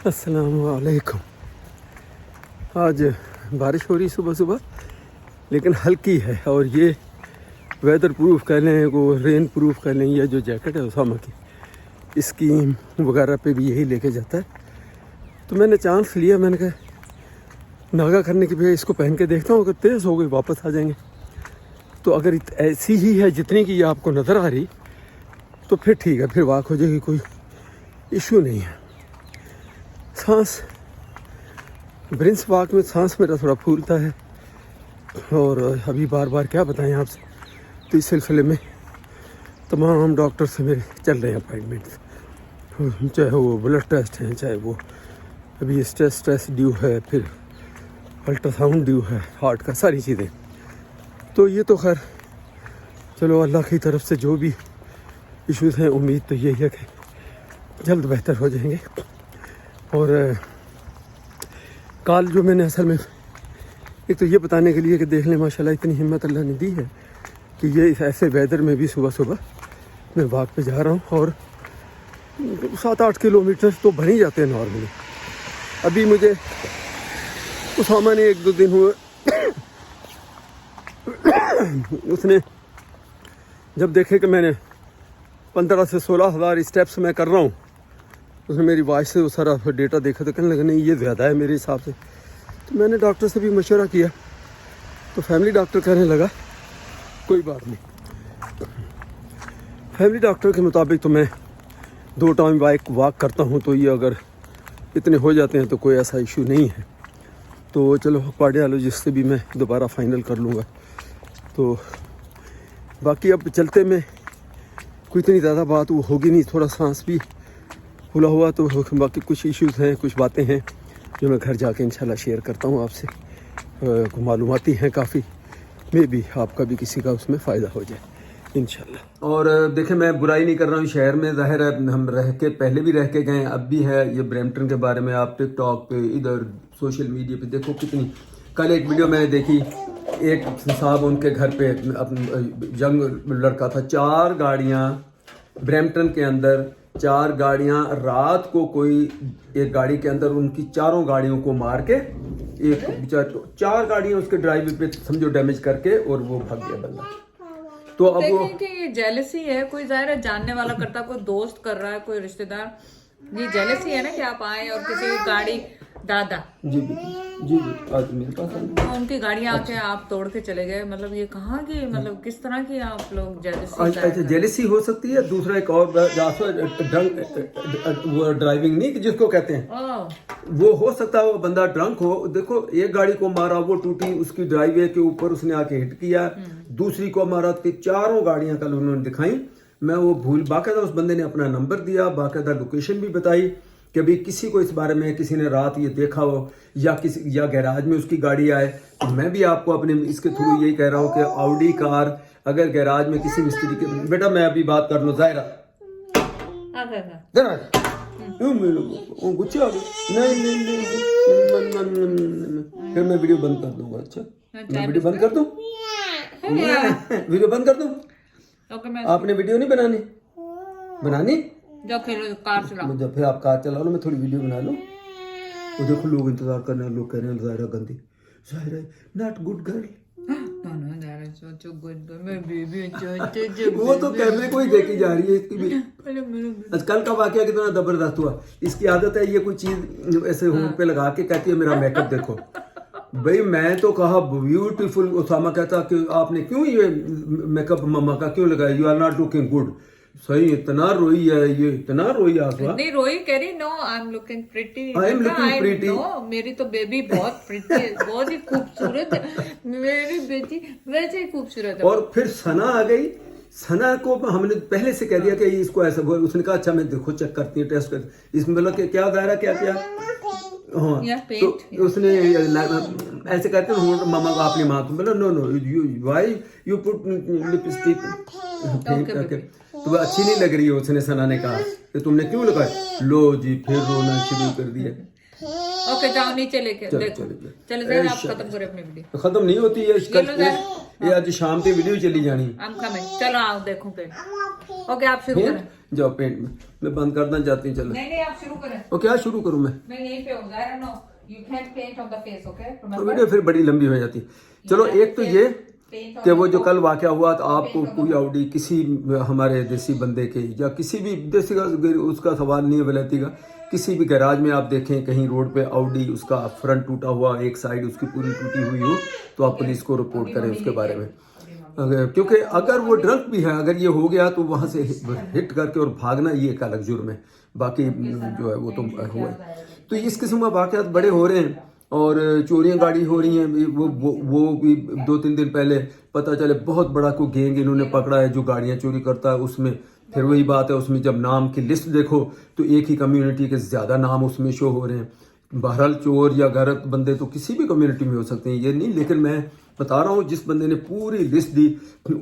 अस्सलाम वालेकुम। आज बारिश हो रही सुबह सुबह, लेकिन हल्की है। और ये वेदर प्रूफ कह लें, वो रेन प्रूफ कह लें, ये जो जैकेट है उसामा की, इसकी वगैरह पे भी यही लेके जाता है। तो मैंने चांस लिया, मैंने कहा नागा करने की भी इसको पहन के देखता हूँ, अगर तेज़ हो गई वापस आ जाएंगे। तो अगर ऐसी ही है जितनी की ये आपको नज़र आ रही तो फिर ठीक है, फिर वॉक हो जाएगी, कोई इशू नहीं है। सांस ब्रिंस वॉक में सांस मेरा थोड़ा फूलता है, और अभी बार बार क्या बताएं आपसे। तो इस सिलसिले में तमाम डॉक्टर से मेरे चल रहे हैं अपॉइंटमेंट्स, चाहे वो ब्लड टेस्ट हैं, चाहे वो अभी स्ट्रेस ड्यू है, फिर अल्ट्रासाउंड ड्यू है हार्ट का, सारी चीज़ें। तो ये तो खैर चलो अल्लाह की तरफ से जो भी इश्यूज़ हैं, उम्मीद तो यही है कि जल्द बेहतर हो जाएंगे। और कल जो मैंने असल में एक तो ये बताने के लिए कि देख लें माशाल्लाह इतनी हिम्मत अल्लाह ने दी है कि ये ऐसे वेदर में भी सुबह सुबह मैं वॉक पे जा रहा हूँ, और 7-8 किलोमीटर तो बन ही जाते हैं नॉर्मली। अभी मुझे उसामा ने 1-2 दिन हुए उसने जब देखे कि मैंने 15 से 16 हज़ार स्टेप्स मैं कर रहा हूँ, उसने मेरी वॉच से वो सारा डेटा देखा तो कहने लगा नहीं ये ज़्यादा है मेरे हिसाब से। तो मैंने डॉक्टर से भी मशवरा किया, तो फैमिली डॉक्टर कहने लगा कोई बात नहीं। फैमिली डॉक्टर के मुताबिक तो मैं 2 टाइम वॉक करता हूँ, तो ये अगर इतने हो जाते हैं तो कोई ऐसा इशू नहीं है। तो चलो कार्डियोलॉजिस्ट से भी मैं दोबारा फाइनल कर लूँगा। तो बाकी अब चलते में कोई इतनी ज़्यादा बात वो होगी नहीं, थोड़ा सांस भी खुला हुआ, तो बाकी कुछ इश्यूज़ हैं, कुछ बातें हैं जो मैं घर जाके इंशाल्लाह शेयर करता हूँ आपसे। मालूमाती हैं काफ़ी, मे भी आपका भी किसी का उसमें फ़ायदा हो जाए इंशाल्लाह। और देखें मैं बुराई नहीं कर रहा हूँ, शहर में ज़ाहिर है हम रह के पहले भी रह के गए, अब भी है। ये ब्रैम्पटन के बारे में आप टिकटॉक पे, इधर सोशल मीडिया पे देखो कितनी। कल एक वीडियो मैंने देखी, एक साहब उनके घर पे यंग लड़का था, 4 गाड़ियाँ ब्रैम्पटन के अंदर, 4 गाड़ियाँ रात को, कोई एक गाड़ी के अंदर उनकी 4 गाड़ियों को मार के, एक 4 गाड़ियाँ उसके ड्राइवर पे समझो डैमेज करके, और वो भाग गया बंदा। तो अब वो कि ये जेलसी है, कोई जाहिर है जानने वाला करता, कोई दोस्त कर रहा है, कोई रिश्तेदार, ये जेलसी है ना कि आप आए और किसी की गाड़ी दादा जी आज मेरे पास तो उनकी गाड़ियां आके आप तोड़ के चले गए। मतलब ये कहाँ की, मतलब किस तरह की आप लोग जेलसी? अच्छा जेलसी हो सकती है। दूसरा एक और वो ड्राइविंग नहीं जिसको कहते हैं, वो हो सकता है वो बंदा ड्रंक हो। देखो एक गाड़ी को मारा, वो टूटी, उसकी ड्राइवे के ऊपर उसने आके हिट किया, दूसरी को मारा, 4 गाड़ियां कल उन्होंने दिखाई। मैं वो भूल, बाकायदा उस बंदे ने अपना नंबर दिया, बाकायदा लोकेशन भी बताई कि अभी किसी को इस बारे में, किसी ने रात ये देखा हो या गैराज में उसकी गाड़ी आए। तो मैं भी आपको अपने इसके थ्रू यही कह रहा हूँ कि ऑडी कार अगर गैराज में किसी मिस्त्री के, बेटा मैं अभी बात कर लूँ ज़ाहिरा, गुस्से आ गए, नहीं फिर मैं वीडियो बंद कर दूंगा। अच्छा मैं वीडियो बंद कर दूं? वीडियो बंद कर दूं? आपने वीडियो नहीं बनानी? जब फिर कार चलाओ, जब फिर आप कार चला लो, मैं थोड़ी वीडियो बना लूं। वो देखो लोग इंतजार कर रहे हैं, लोग कह रहे हैं ज़ाहिरा गंदी, ज़ाहिरा नॉट गुड गर्ल। वो तो कैमरे को ही देखी जा रही है इसकी भी। कल का वाकया कितना जबरदस्त हुआ। इसकी आदत है ये कोई चीज ऐसे होंठ पे लगा के कहती है मेरा मेकअप देखो। भाई मैं तो कहा ब्यूटीफुल, उसामा कहता कि आपने क्यों ये मेकअप मम्मा का क्यों लगाया, you are not looking good. सही इतना रोई है ये, इतना रोई आसमा। नहीं रोई, कह रही no I am looking pretty, I am looking pretty. No मेरी तो बेबी बहुत प्रिटी है, बहुत ही खूबसूरत है मेरी बेटी, वैसे ही खूबसूरत है। और फिर सना आ गई। सना को हमने पहले से कह दिया कि इसको ऐसा, उसने कहा अच्छा मैं देखो चेक करती हूँ, टेस्ट करती, इसमें मतलब क्या दायरा क्या हाँ, तो उसने ऐसे करते हैं मामा को अपनी माँ को बोला know why you put lipstick, तो वह अच्छी नहीं लग रही है। उसने सना ने कहा कि तुमने क्यों लगाया, लो जी फिर रोना शुरू कर दिया। ओके जाओ नीचे लेके चले जाए, आप खत्म करें अपनी वीडियो। खत्म नहीं होती है ये आज शाम की वीडियो चली जानी। चलो आओ देखो पेंट। ओके आप शुरू करें, जाओ पेंट में। मैं बंद करना चाहती हूँ। चलो नहीं आप शुरू करें। और क्या शुरू करूँ मैं यहीं पे हूँ। I don't know. You can't paint on the face, okay? Remember? Video फिर बड़ी लंबी हो जाती। चलो एक तो ये कि वो जो कल वाक़या हुआ तो आपको कोई ऑडी किसी हमारे देसी बंदे के या किसी भी देसी का उसका सवाल नहीं है वैलिटी का, किसी भी गैराज में आप देखें कहीं रोड पे ऑडी उसका फ्रंट टूटा हुआ, एक साइड उसकी पूरी टूटी हुई हो, तो आप पुलिस को रिपोर्ट करें उसके बारे में। क्योंकि अगर वो ड्रंक भी है, अगर ये हो गया तो वहाँ से हिट करके और भागना ये एक अलग जुर्म है, बाकी जो है वो तो हुआ है। तो इस किस्म का वाक़यात बड़े हो रहे हैं और चोरियां गाड़ी हो रही हैं। वो भी 2-3 दिन पहले पता चले बहुत बड़ा कोई गैंग इन्होंने पकड़ा है जो गाड़ियां चोरी करता है। उसमें फिर वही बात है, उसमें जब नाम की लिस्ट देखो तो एक ही कम्युनिटी के ज़्यादा नाम उसमें शो हो रहे हैं। बहरहाल चोर या गलत बंदे तो किसी भी कम्युनिटी में हो सकते हैं, ये नहीं, लेकिन मैं बता रहा हूँ जिस बंदे ने पूरी लिस्ट दी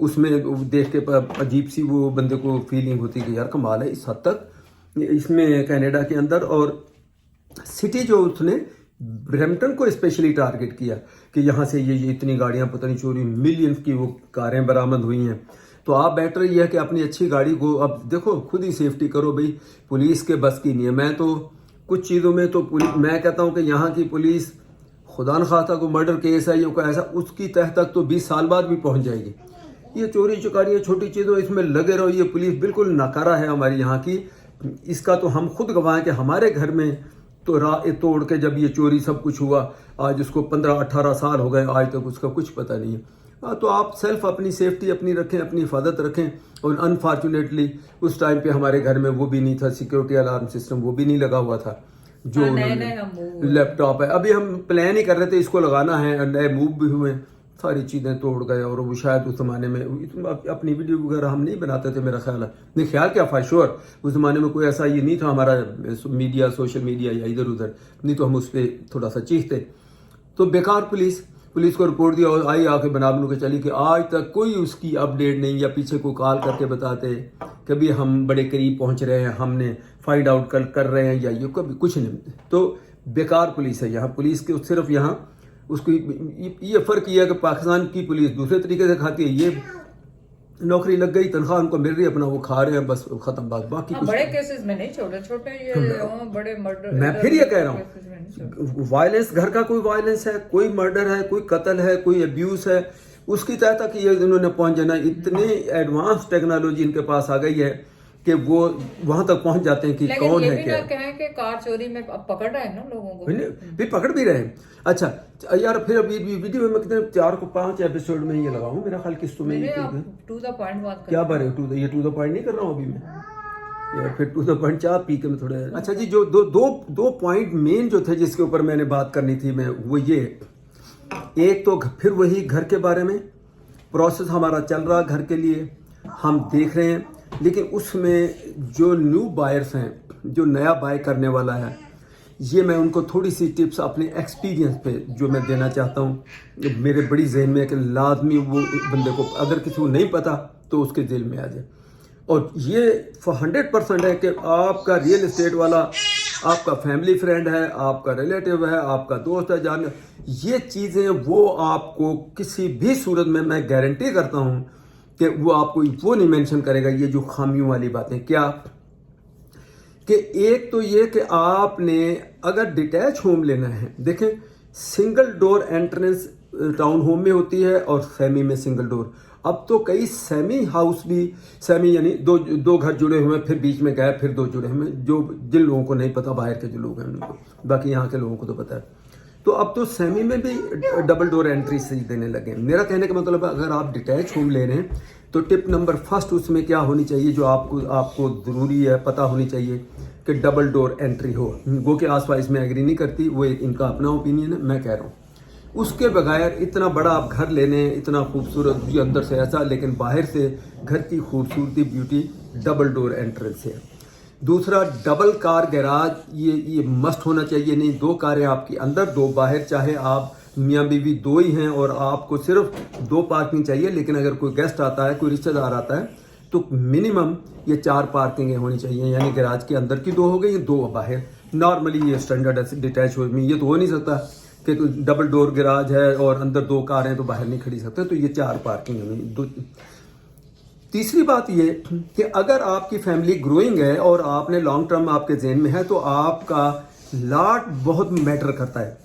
उसमें देख के अजीब सी वो बंदे को फीलिंग होती कि यार कमाल है इस हद तक इसमें कनाडा के अंदर। और सिटी जो उसने ब्रैम्पटन को स्पेशली टारगेट किया कि यहाँ से ये इतनी गाड़ियाँ पता नहीं चोरी, मिलियंस की वो कारें बरामद हुई हैं। तो आप बेटर ये है कि अपनी अच्छी गाड़ी को अब देखो खुद ही सेफ्टी करो भाई, पुलिस के बस की नहीं है। मैं तो कुछ चीज़ों में तो मैं कहता हूँ कि यहाँ की पुलिस खुदा न खास्ता को मर्डर केस है या कोई ऐसा, उसकी तह तक तो 20 साल बाद भी पहुँच जाएगी। ये चोरी चुकारी छोटी चीज़ों इसमें लगे रहो, ये पुलिस बिल्कुल नकारा है हमारी यहाँ की। इसका तो हम खुद गवाह हैं कि हमारे घर में तो राह तोड़ के जब ये चोरी सब कुछ हुआ, आज उसको 15-18 साल हो गए, आज तक उसका कुछ पता नहीं है। तो आप सेल्फ अपनी सेफ्टी अपनी रखें, अपनी हिफाजत रखें। और अनफॉर्चुनेटली उस टाइम पे हमारे घर में वो भी नहीं था, सिक्योरिटी अलार्म सिस्टम वो भी नहीं लगा हुआ था जो लैपटॉप है। अभी हम प्लान ही कर रहे थे इसको लगाना है, नए मूव भी हुए, सारी चीज़ें तोड़ गए। और वो शायद उस ज़माने में अपनी वीडियो वगैरह हम नहीं बनाते थे मेरा ख्याल है, नहीं ख्याल क्या फॉर श्योर उस ज़माने में कोई ऐसा ये नहीं था हमारा मीडिया, सोशल मीडिया या इधर उधर, नहीं तो हम उस पर थोड़ा सा चीखते। तो बेकार पुलिस को रिपोर्ट दिया और आई आके बना के चली कि आज तक कोई उसकी अपडेट नहीं, या पीछे को कॉल करके बताते कभी हम बड़े करीब पहुंच रहे हैं, हमने फाइंड आउट कर रहे हैं, या ये कभी कुछ नहीं। तो बेकार पुलिस है यहाँ। पुलिस के सिर्फ यहाँ उसको ये फ़र्क ये है कि पाकिस्तान की पुलिस दूसरे तरीके से खाती है, ये नौकरी लग गई, तनख्वाह उनको मिल रही है, अपना वो खा रहे हैं, बस खत्म बात। बाकी कुछ बड़े केसेस में नहीं, छोटे ये बड़े मर्डर। मैं फिर ये कह रहा हूँ वायलेंस, घर का कोई वायलेंस है, कोई मर्डर है, कोई कत्ल है, कोई अब्यूज है, उसकी तह तक ये इन्होंने पहुंच जाना। इतनी एडवांस टेक्नोलॉजी इनके पास आ गई है कि वो वहां तक पहुंच जाते हैं कि कौन है क्या। कहें कि कार चोरी में अब पकड़ रहे हैं ना लोगों को, फिर पकड़ भी रहे हैं। अच्छा यार, फिर अभी वीडियो में मैं कितने 4-5 एपिसोड में ये लगाऊं मेरा ख्याल किस्तों में टू द पॉइंट बात क्या बारे ये टू द पॉइंट नहीं कर रहा हूँ अभी मैं यार, फिर टू द पॉइंट चाह पी के मैं थोड़ा। अच्छा जी, जो दो पॉइंट मेन जो थे जिसके ऊपर मैंने बात करनी थी मैं, वो ये एक तो फिर वही घर के बारे में प्रोसेस हमारा चल रहा घर के लिए हम देख रहे हैं, लेकिन उसमें जो न्यू बायर्स हैं, जो नया बाय करने वाला है, ये मैं उनको थोड़ी सी टिप्स अपने एक्सपीरियंस पे जो मैं देना चाहता हूँ। मेरे बड़ी जहन में है कि लाजमी वो बंदे को अगर किसी को नहीं पता तो उसके दिल में आ जाए। और ये 100% है कि आपका रियल एस्टेट वाला आपका फैमिली फ्रेंड है, आपका रिलेटिव है, आपका दोस्त है, जान ये चीज़ें वो आपको किसी भी सूरत में मैं गारंटी करता हूँ कि वो आपको वो नहीं मेंशन करेगा ये जो खामियों वाली बातें। क्या कि एक तो ये कि आपने अगर डिटैच होम लेना है, देखें single door entrance town home में होती है और सेमी में सिंगल डोर। अब तो कई सेमी हाउस भी, सेमी यानी दो घर जुड़े हुए हैं, फिर बीच में गए, फिर 2 जुड़े हुए, जो जिन लोगों को नहीं पता, बाहर के जो लोग हैं उनको, बाकी यहाँ के लोगों को तो पता है। तो अब तो सेमी में भी डबल डोर एंट्री सही देने लगे हैं। मेरा कहने का मतलब है अगर आप डिटैच होम ले रहे हैं तो टिप नंबर फर्स्ट उसमें क्या होनी चाहिए, जो आपको ज़रूरी है पता होनी चाहिए कि डबल डोर एंट्री हो। वो के आसपास इसमें एग्री नहीं करती, वो इनका अपना ओपिनियन है, मैं कह रहा हूँ। उसके बगैर इतना बड़ा आप घर लेने, इतना खूबसूरत जो अंदर से ऐसा, लेकिन बाहर से घर की खूबसूरती ब्यूटी डबल डोर एंट्रेंस है। दूसरा, डबल कार गैराज ये मस्ट होना चाहिए। नहीं, 2 कारें आपकी अंदर, 2 बाहर, चाहे आप मियाँ बीवी 2 ही हैं और आपको सिर्फ 2 पार्किंग चाहिए। लेकिन अगर कोई गेस्ट आता है, कोई रिश्तेदार आता है, तो मिनिमम ये 4 पार्किंगें होनी चाहिए। यानी गैराज के अंदर की 2 हो गई, 2 बाहर। नॉर्मली ये स्टैंडर्ड है डिटैच में, ये तो हो नहीं सकता कि डबल डोर गैराज है और अंदर 2 कारें तो बाहर नहीं खड़ी सकते, तो ये 4 पार्किंग होनी। तीसरी बात ये कि अगर आपकी फैमिली ग्रोइंग है और आपने लॉन्ग टर्म आपके जहन में है तो आपका लाट बहुत मैटर करता है।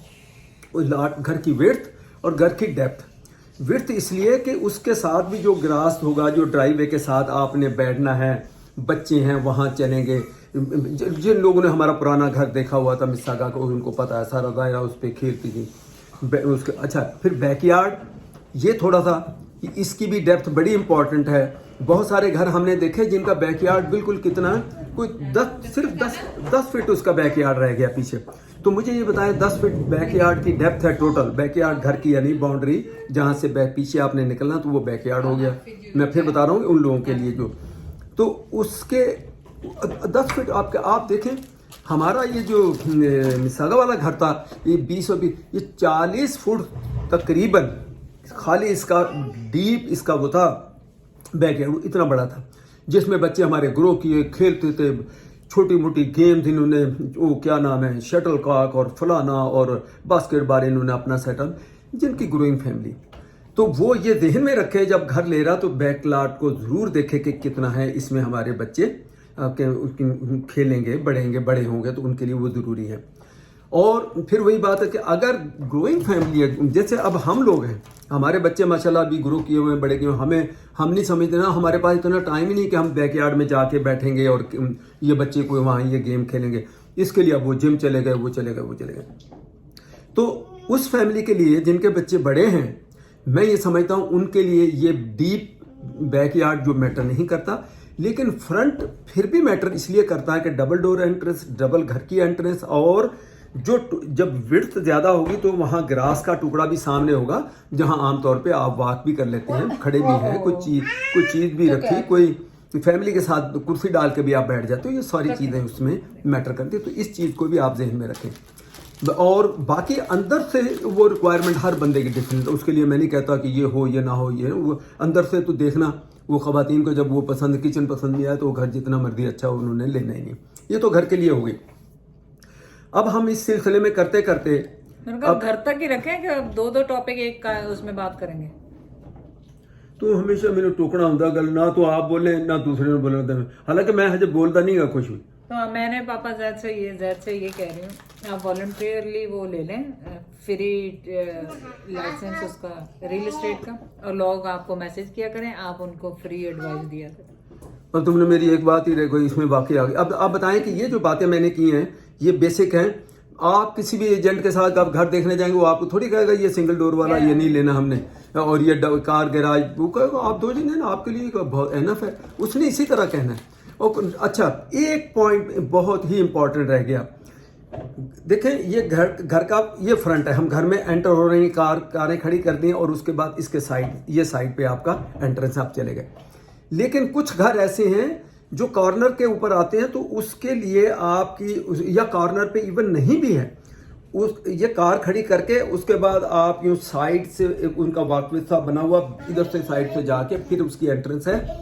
वो लाट घर की विड्थ और घर की डेप्थ। विड्थ इसलिए कि उसके साथ भी जो ग्रास होगा, जो ड्राइवे के साथ आपने बैठना है, बच्चे हैं वहाँ चलेंगे। जिन लोगों ने हमारा पुराना घर देखा हुआ था मिस्सागा को, उनको पता है सारा दायरा उस पर खेलती थी उसके। अच्छा, फिर बैकयार्ड, ये थोड़ा सा इसकी भी डेप्थ बड़ी इंपॉर्टेंट है। बहुत सारे घर हमने देखे जिनका बैकयार्ड बिल्कुल कितना है, कोई 10 फीट उसका बैकयार्ड रह गया पीछे। तो मुझे ये बताएं 10 फीट बैकयार्ड की डेप्थ है टोटल, बैकयार्ड घर की यानी बाउंड्री जहाँ से पीछे आपने निकलना तो वो बैकयार्ड हो गया। मैं फिर बता रहा हूँ उन लोगों के लिए जो, तो उसके 10 फीट आप देखें। हमारा ये जो मिसागा वाला घर था ये 20 और 20, ये 40 फुट तकरीबन खाली इसका डीप इसका वो था बैकयार्ड, इतना बड़ा था जिसमें बच्चे हमारे ग्रो किए, खेलते थे, छोटी मोटी गेम्स इन्होंने, वो क्या नाम है, शटल कॉक और फलाना और बास्केटबॉल इन्होंने अपना सेटअप, जिनकी ग्रोइंग फैमिली। तो वो ये ध्यान में रखे जब घर ले रहा तो बैकलाट को जरूर देखे कि कितना है इसमें हमारे बच्चे खेलेंगे, बड़े होंगे तो उनके लिए वो जरूरी है। और फिर वही बात है कि अगर ग्रोइंग फैमिली है, जैसे अब हम लोग हैं, हमारे बच्चे माशाल्लाह अभी ग्रो किए हुए हैं, बड़े किए हुए हैं, हम नहीं समझते ना, हमारे पास इतना टाइम ही नहीं कि हम बैकयार्ड में जाके बैठेंगे और ये बच्चे को वहाँ ये गेम खेलेंगे। इसके लिए अब वो जिम चले गए, वो चले गए। तो उस फैमिली के लिए जिनके बच्चे बड़े हैं, मैं ये समझता हूँ उनके लिए ये डीप बैकयार्ड जो मैटर नहीं करता, लेकिन फ्रंट फिर भी मैटर इसलिए करता है कि डबल डोर एंट्रेंस, डबल घर की एंट्रेंस, और जो जब विड्थ ज्यादा होगी तो वहां ग्रास का टुकड़ा भी सामने होगा जहां आमतौर पे आप वॉक भी कर लेते हैं, खड़े भी हैं, कोई चीज भी रखी, कोई फैमिली के साथ कुर्सी डाल के भी आप बैठ जाते हो। ये सारी चीजें उसमें मैटर करती है, तो इस चीज को भी आप जहन में रखें। और बाकी अंदर से वो रिक्वायरमेंट हर बंदे की डिफरेंट है, उसके लिए मैं नहीं कहता कि ये हो ये ना हो, ये वो अंदर से तो देखना। वो खवातीन को जब वो पसंद, किचन पसंद नहीं आया तो वो घर जितना मर्जी अच्छा उन्होंने लेना ही नहीं। ये तो घर के लिए हो गई। अब हम इस सिलसिले में करते करते अब घर तक ही रखें कि अब 2 टॉपिक एक का उसमें बात करेंगे। तो हमेशा मैंने टोकना होता गल, ना तो आप बोले ना दूसरे ने बोले। हालांकि मैं हजे बोलता नहीं गा कुछ भी। तो मैंने पापा जैद से ये कह रही हूँ, आप वॉलंटियरली वो ले लें फ्री लाइसेंस उसका रियल एस्टेट का, और लोग आपको मैसेज किया करें, आप उनको फ्री एडवाइस दिया करें। और तुमने मेरी एक बात ही रह गई इसमें बाकी आ गई। अब आप बताएं कि ये जो बातें मैंने की हैं ये बेसिक हैं। आप किसी भी एजेंट के साथ आप घर देखने जाएंगे, वो आपको थोड़ी कहेगा ये सिंगल डोर वाला ये नहीं लेना हमने, और ये कार गैराज, वो कहेगा आप 2 जने ना आपके लिए बहुत एनफ है, उसने इसी तरह कहना है। और अच्छा, एक पॉइंट बहुत ही इंपॉर्टेंट रह गया। देखें, ये घर का ये फ्रंट है, हम घर में एंटर हो रहे हैं, कारें खड़ी कर दी और उसके बाद इसके ये साइड पे आपका एंट्रेंस, आप चले गए। लेकिन कुछ घर ऐसे हैं जो कॉर्नर के ऊपर आते हैं, तो उसके लिए आपकी, या कॉर्नर पे इवन नहीं भी है, ये कार खड़ी करके उसके बाद आप यूं साइड से उनका वॉकवे सा बना हुआ, इधर से साइड से जाके फिर उसकी एंट्रेंस है।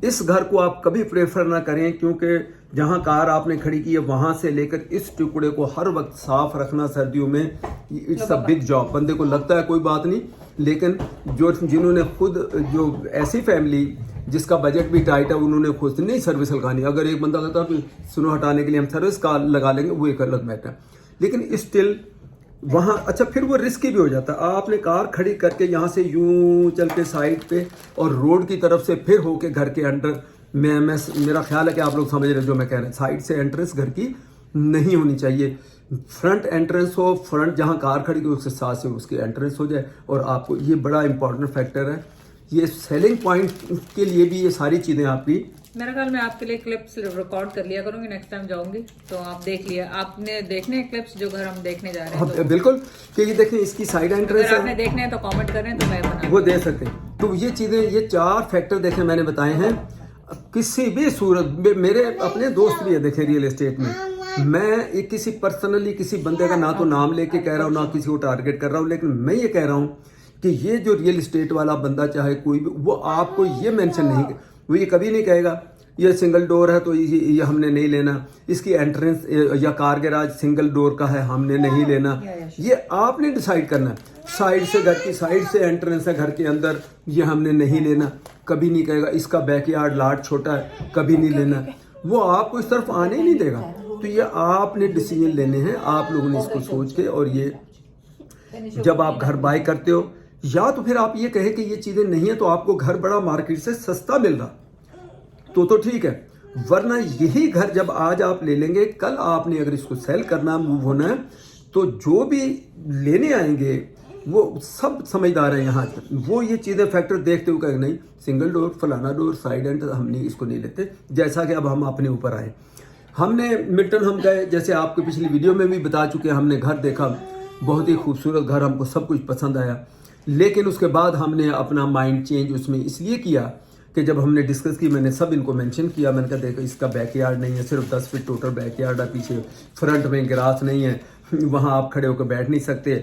इस घर को आप कभी प्रेफर ना करें, क्योंकि जहां कार आपने खड़ी की है वहां से लेकर इस टुकड़े को हर वक्त साफ रखना सर्दियों में, इट्स अ बिग जॉब। बंदे को लगता है कोई बात नहीं, लेकिन जिन्होंने खुद, जो ऐसी फैमिली जिसका बजट भी टाइट है, उन्होंने खुद नहीं सर्विस लगानी। अगर एक बंदा कहता है कि सुनो हटाने के लिए हम सर्विस कार लगा लेंगे, वो एक अलग मैटर है, लेकिन स्टिल वहाँ अच्छा फिर वो रिस्की भी हो जाता है। आपने कार खड़ी करके यहाँ से यूं चल के साइड पे और रोड की तरफ से फिर होके घर के अंदर, मेरा ख्याल है कि आप लोग समझ रहे हैं जो मैं कह रहा हूँ, साइड से एंट्रेंस घर की नहीं होनी चाहिए। फ्रंट एंट्रेंस हो, फ्रंट जहाँ कार खड़ी हो उसके साथ से उसकी एंट्रेंस हो जाए। और आपको ये बड़ा इंपॉर्टेंट फैक्टर है, ये सेलिंग पॉइंट के लिए भी ये सारी चीज़ें आपकी, मेरे ख्याल में आपके लिए क्लिप्स रिकॉर्ड कर लिया करूंगी, नेक्स्ट टाइम जाऊंगी तो आप देख लिया, आपने देखने क्लिप्स जो घर हम देखने जा रहे हैं तो बिल्कुल कि ये देखें इसकी साइड एंट्रेंस है, आपने देखने हैं तो कमेंट करें तो मैं बना वो दे सकते हैं। तो ये चीज़ें, ये 4 फैक्टर देखें मैंने बताए हैं। किसी भी सूरत, मेरे अपने दोस्त भी है देखें रियल एस्टेट में, मैं किसी पर्सनली किसी बंदे का ना तो नाम लेके कह रहा हूँ ना किसी को टारगेट कर रहा हूँ, लेकिन मैं ये कह रहा हूँ कि ये जो रियल एस्टेट वाला बंदा चाहे कोई भी, वो आपको ये मेंशन नहीं, वो ये कभी नहीं कहेगा ये सिंगल डोर है तो ये हमने नहीं लेना, इसकी एंट्रेंस या कार गैराज सिंगल डोर का है हमने नहीं लेना। ये आपने डिसाइड करना है। साइड से, घर की साइड से एंट्रेंस है घर के अंदर, ये हमने नहीं लेना, कभी नहीं कहेगा। इसका बैकयार्ड लाट छोटा है, कभी नहीं लेना, वो आपको इस तरफ आने ही नहीं देगा। तो ये आपने डिसीजन लेने हैं, आप लोगों ने इसको सोच के। और ये जब आप घर बाय करते हो, या तो फिर आप ये कहे कि ये चीजें नहीं है तो आपको घर बड़ा मार्केट से सस्ता मिल रहा तो ठीक है, वरना यही घर जब आज आप ले लेंगे, कल आपने अगर इसको सेल करना, मूव होना है, तो जो भी लेने आएंगे वो सब समझदार हैं यहाँ, वो ये चीजें फैक्टर देखते हुए कहेंगे नहीं सिंगल डोर, फलाना डोर, साइड एंड, हमने इसको नहीं लेते। जैसा कि अब हम अपने ऊपर आए, हमने मिल्टन हम गए, जैसे आपको पिछली वीडियो में भी बता चुके हैं, हमने घर देखा, बहुत ही खूबसूरत घर, हमको सब कुछ पसंद आया। लेकिन उसके बाद हमने अपना माइंड चेंज उसमें इसलिए किया कि जब हमने डिस्कस की, मैंने सब इनको मेंशन किया, मैंने कहा देखो इसका बैकयार्ड नहीं है, सिर्फ 10 फीट टोटल बैकयार्ड है, पीछे फ्रंट में ग्रास नहीं है, वहाँ आप खड़े होकर बैठ नहीं सकते।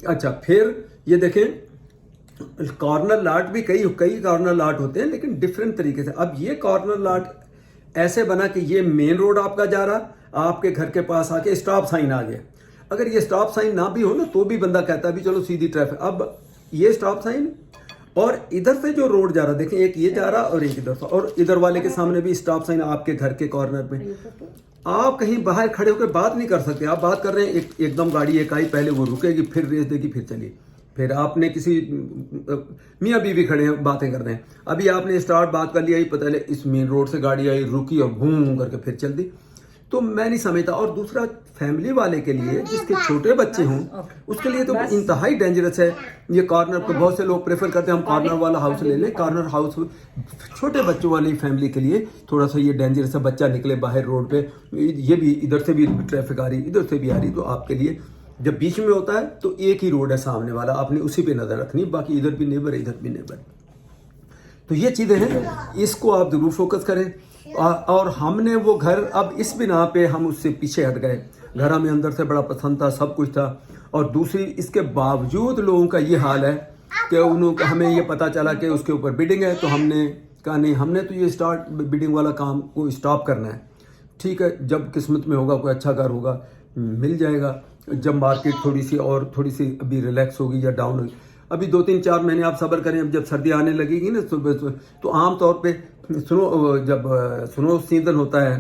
अच्छा, फिर ये देखें कॉर्नर लाट भी कई कॉर्नर लाट होते हैं, लेकिन डिफरेंट तरीके से। अब ये कॉर्नर लाट ऐसे बना कि ये मेन रोड आपका जा रहा, आपके घर के पास आके स्टॉप साइन आ गया। अगर ये स्टॉप साइन ना भी हो ना तो भी बंदा कहता है भी चलो सीधी ट्रैफिक। अब ये स्टॉप साइन और इधर से जो रोड जा रहा, देखें एक ये जा रहा और एक इधर से, और इधर वाले के सामने भी स्टॉप साइन आपके घर के कॉर्नर पे। आप कहीं बाहर खड़े होकर बात नहीं कर सकते। आप बात कर रहे हैं, एकदम गाड़ी एक आई, पहले वो रुकेगी, फिर रेस देगी, फिर चली, फिर आपने किसी मियाँ बीवी खड़े हैं बातें कर रहे हैं, अभी आपने स्टार्ट बात कर लिया, पता है इस मेन रोड से गाड़ी आई, रुकी और घूम करके फिर चल दी। तो मैं नहीं समझता। और दूसरा, फैमिली वाले के लिए जिसके छोटे बच्चे हों उसके लिए तो इंतहाई डेंजरस है ये कॉर्नर पे। बहुत से लोग प्रेफर करते हैं हम कॉर्नर वाला हाउस ले लें। कॉर्नर हाउस छोटे बच्चों वाली फैमिली के लिए थोड़ा सा ये डेंजरस है, बच्चा निकले बाहर रोड पे, ये भी इधर से भी ट्रैफिक आ रही, इधर से भी आ रही, तो आपके लिए जब बीच में होता है तो एक ही रोड है सामने वाला, आपने उसी पे नजर रखनी, बाकी इधर भी नेबर, इधर भी नेबर। तो ये चीजें हैं, इसको आप जरूर फोकस करें। और हमने वो घर अब इस बिना पे हम उससे पीछे हट गए। घर हमें अंदर से बड़ा पसंद था, सब कुछ था, और दूसरी इसके बावजूद लोगों का ये हाल है कि हमें ये पता चला कि उसके ऊपर बिडिंग है, तो हमने कहा नहीं, हमने तो ये बिडिंग वाला काम को स्टॉप करना है। ठीक है, जब किस्मत में होगा कोई अच्छा घर होगा मिल जाएगा, जब मार्केट थोड़ी सी अभी रिलैक्स होगी या डाउन होगी। अभी 2-3-4 महीने आप सब्र करें, अब जब सर्दी आने लगेगी ना तो आम तौर पे जब स्नो सीजन होता है,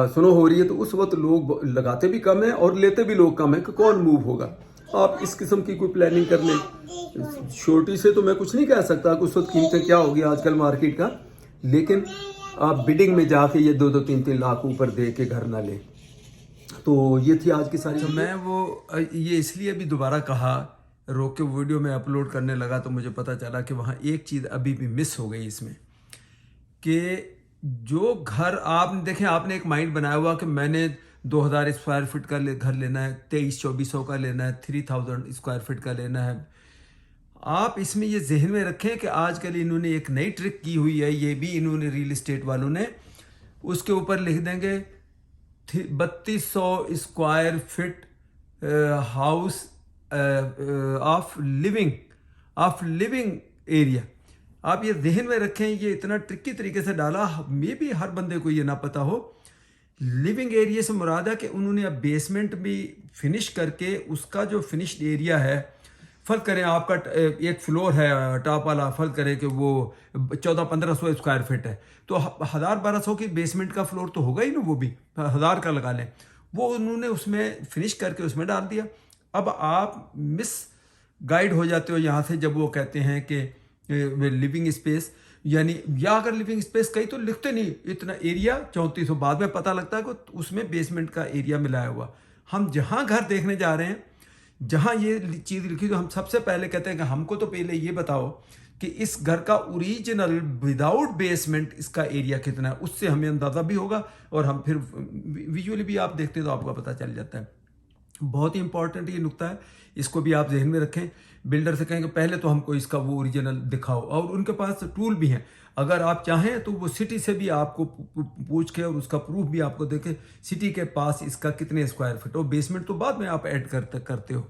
स्नो हो रही है, तो उस वक्त लोग लगाते भी कम है और लेते भी लोग कम है कि कौन मूव होगा। आप इस किस्म की कोई प्लानिंग कर लें। छोटी से तो मैं कुछ नहीं कह सकता कि उस वक्त कीमतें क्या होगी आजकल मार्केट का, लेकिन आप बिडिंग में जाके ये 2-2, 3-3 लाख ऊपर दे के घर ना लें। तो ये थी आज की सारी। तो मैं ये इसलिए भी दोबारा कहा, रोक के वीडियो में अपलोड करने लगा, तो मुझे पता चला कि वहाँ एक चीज़ अभी भी मिस हो गई इसमें, कि जो घर आपने देखें, आपने एक माइंड बनाया हुआ कि मैंने 2000 स्क्वायर फीट का घर लेना है, 2300-2400 का लेना है, 3000 स्क्वायर फीट का लेना है। आप इसमें ये जहन में रखें कि आजकल इन्होंने एक नई ट्रिक की हुई है, ये भी इन्होंने रियल एस्टेट वालों ने, उसके ऊपर लिख देंगे 3200 square feet house of living area. आप ये जहन में रखें, ये इतना ट्रिकी तरीके से डाला, मे भी हर बंदे को ये ना पता हो। लिविंग एरिया से मुराद है कि उन्होंने अब बेसमेंट भी फिनिश करके उसका जो फिनिश्ड एरिया है, फर्ज करें आपका एक फ्लोर है टॉप वाला, फर्ज करें कि वो 1400-1500 स्क्वायर फीट है, तो 1000-1200 की बेसमेंट का फ्लोर तो होगा ही ना, वो भी 1000 का लगा लें, वो उन्होंने उसमें फिनिश करके उसमें डाल दिया। अब आप मिस गाइड हो जाते हो यहाँ से जब वो कहते हैं कि लिविंग स्पेस, यानी या अगर लिविंग स्पेस कहीं तो लिखते नहीं इतना एरिया 3400, बाद में पता लगता है कि उसमें बेसमेंट का एरिया मिलाया हुआ। हम जहाँ घर देखने जा रहे हैं, जहाँ ये चीज़ लिखी, तो हम सबसे पहले कहते हैं कि हमको तो पहले ये बताओ कि इस घर का ओरिजिनल विदाउट बेसमेंट इसका एरिया कितना है, उससे हमें अंदाज़ा भी होगा और हम फिर विजुअली भी आप देखते तो आपको पता चल जाता है। बहुत ही इंपॉर्टेंट ये नुकता है, इसको भी आप जहन में रखें। बिल्डर से कहेंगे पहले तो हमको इसका वो ओरिजिनल दिखाओ, और उनके पास टूल भी हैं, अगर आप चाहें तो वो सिटी से भी आपको पूछ के और उसका प्रूफ भी आपको देके, सिटी के पास इसका कितने स्क्वायर फीट, और बेसमेंट तो बाद में आप ऐड करते हो।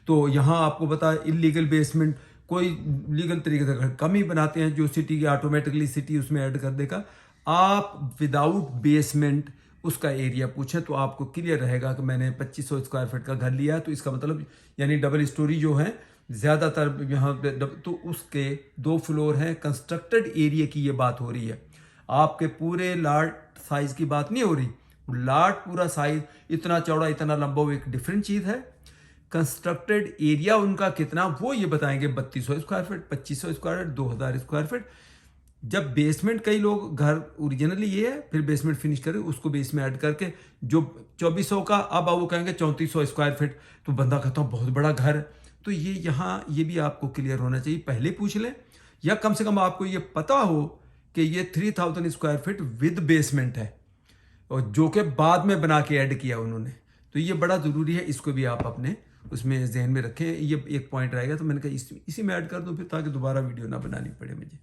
तो यहाँ आपको बता, इलीगल बेसमेंट कोई लीगल तरीके से कम ही बनाते हैं, जो सिटी की ऑटोमेटिकली सिटी उसमें ऐड कर देगा। आप विदाउट बेसमेंट उसका एरिया पूछें तो आपको क्लियर रहेगा कि मैंने 2500 स्क्वायर फीट का घर लिया है, तो इसका मतलब यानी डबल स्टोरी जो है ज़्यादातर यहाँ पे तो उसके 2 फ्लोर हैं, कंस्ट्रक्टेड एरिया की ये बात हो रही है, आपके पूरे लाट साइज की बात नहीं हो रही। लाट पूरा साइज इतना चौड़ा इतना लंबा वो एक डिफरेंट चीज़ है, कंस्ट्रक्टेड एरिया उनका कितना वो ये बताएंगे, 3200 square feet, 2500 square feet, 2000 square feet. जब बेसमेंट कई लोग घर ओरिजिनली ये है, फिर बेसमेंट फिनिश करें उसको बेस में ऐड करके जो 2400 का, अब वो कहेंगे 3400 स्क्वायर फीट, तो बंदा कहता हूँ बहुत बड़ा घर। तो ये यहाँ ये भी आपको क्लियर होना चाहिए, पहले पूछ लें, या कम से कम आपको ये पता हो कि ये 3000 स्क्वायर फीट विद बेसमेंट है, और जो कि बाद में बना के ऐड किया उन्होंने। तो ये बड़ा ज़रूरी है, इसको भी आप अपने उसमें जहन में रखें। ये एक पॉइंट रहेगा, तो मैंने कहा इसी में ऐड कर दूं फिर, ताकि दोबारा वीडियो ना बनानी पड़े मुझे।